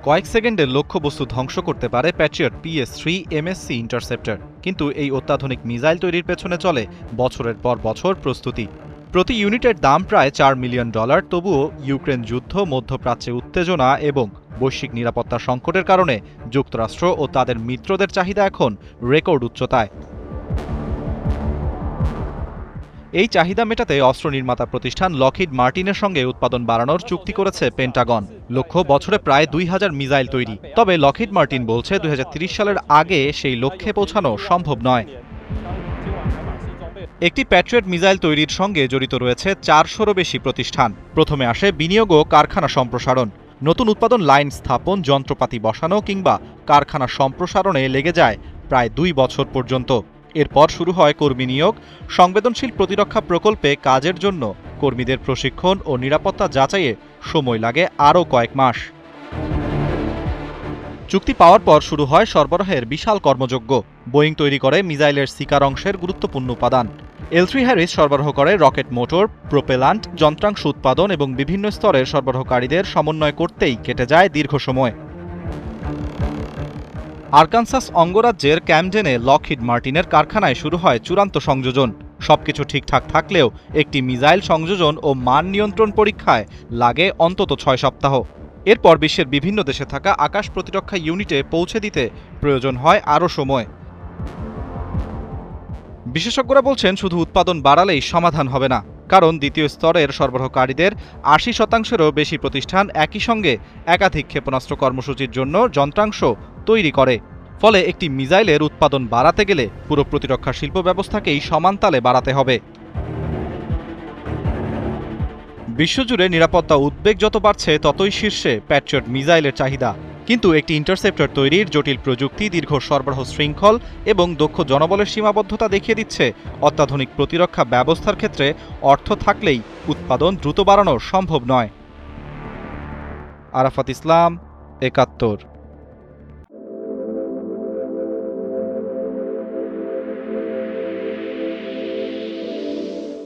কয়েক সেকেন্ডে লক্ষ্যবস্তু ধ্বংস করতে পারে প্যাট্রিয়ট PS-3 MSC ইন্টারসেপ্টর, কিন্তু এই অত্যাধুনিক মিসাইল তৈরির পেছনে চলে বছরের পর বছর প্রস্তুতি। প্রতি ইউনিটের দাম প্রায় $4 মিলিয়ন। তবুও ইউক্রেন যুদ্ধ, মধ্যপ্রাচ্যে উত্তেজনা এবং বৈশ্বিক নিরাপত্তা সংকটের কারণে যুক্তরাষ্ট্র ও তাদের মিত্রদের চাহিদা এখন রেকর্ড উচ্চতায়। এই চাহিদা মেটাতে অস্ত্র নির্মাতা প্রতিষ্ঠান লকহিড মার্টিনের সঙ্গে উৎপাদন বাড়ানোর চুক্তি করেছে পেন্টাগন। লক্ষ্য বছরে প্রায় 2000 মিসাইল তৈরি। তবে লকহিড মার্টিন বলছে 2030 সালের আগে সেই লক্ষ্যে পৌঁছানো সম্ভব নয়। একটি প্যাট্রিয়ট মিসাইল তৈরির সঙ্গে জড়িত রয়েছে 400-রও বেশি প্রতিষ্ঠান। প্রথমে আসে বিনিয়োগ ও কারখানা সম্প্রসারণ। নতুন উৎপাদন লাইন স্থাপন, যন্ত্রপাতি বসানো কিংবা কারখানা সম্প্রসারণে লেগে যায় প্রায় 2 বছর পর্যন্ত। এরপর শুরু হয় কর্মী নিয়োগ। সংবেদনশীল প্রতিরক্ষা প্রকল্পে কাজের জন্য কর্মীদের প্রশিক্ষণ ও নিরাপত্তা যাচাইয়ে সময় লাগে আরও কয়েক মাস। চুক্তি পাওয়ার পর শুরু হয় সরবরাহের বিশাল কর্মযজ্ঞ। বোয়িং তৈরি করে মিসাইলের শিকার অংশের গুরুত্বপূর্ণ উপাদান। L3 হ্যারিস সরবরাহ করে রকেট মোটর, প্রোপেলান্ট, যন্ত্রাংশ উৎপাদন এবং বিভিন্ন স্তরের সরবরাহকারীদের সমন্বয় করতেই কেটে যায় দীর্ঘ সময়। আরকানসাস অঙ্গরাজ্যের ক্যামডেনে লকহিড মার্টিনের কারখানায় শুরু হয় চূড়ান্ত সংযোজন। সবকিছু ঠিকঠাক থাকলেও একটি মিসাইল সংযোজন ও মান নিয়ন্ত্রণ পরীক্ষায় লাগে অন্তত 6 সপ্তাহ। এরপর বিশ্বের বিভিন্ন দেশে থাকা আকাশ প্রতিরক্ষা ইউনিটে পৌঁছে দিতে প্রয়োজন হয় আরও সময়। বিশেষজ্ঞরা বলছেন, শুধু উৎপাদন বাড়ালেই সমাধান হবে না, কারণ দ্বিতীয় স্তরের সরবরাহকারীদের 80%-রও বেশি প্রতিষ্ঠান একই সঙ্গে একাধিক ক্ষেপণাস্ত্র কর্মসূচির জন্য যন্ত্রাংশ তৈরি করে। ফলে একটি মিসাইলের উৎপাদন বাড়াতে গেলে পুরো প্রতিরক্ষা শিল্প ব্যবস্থাকেই সমান তালে বাড়াতে হবে। বিশ্বজুড়ে নিরাপত্তা উদ্বেগ যত বাড়ছে, ততই শীর্ষে প্যাট্রিয়ট মিসাইলের চাহিদা। কিন্তু একটি ইন্টারসেপ্টর তৈরির জটিল প্রযুক্তি, দীর্ঘ সরবরাহ শৃঙ্খল এবং দক্ষ জনবলের সীমাবদ্ধতা দেখিয়ে দিচ্ছে অত্যাধুনিক প্রতিরক্ষা ব্যবস্থার ক্ষেত্রে অর্থ থাকলেই উৎপাদন দ্রুত বাড়ানো সম্ভব নয়। আরাফাত ইসলাম, ৭১।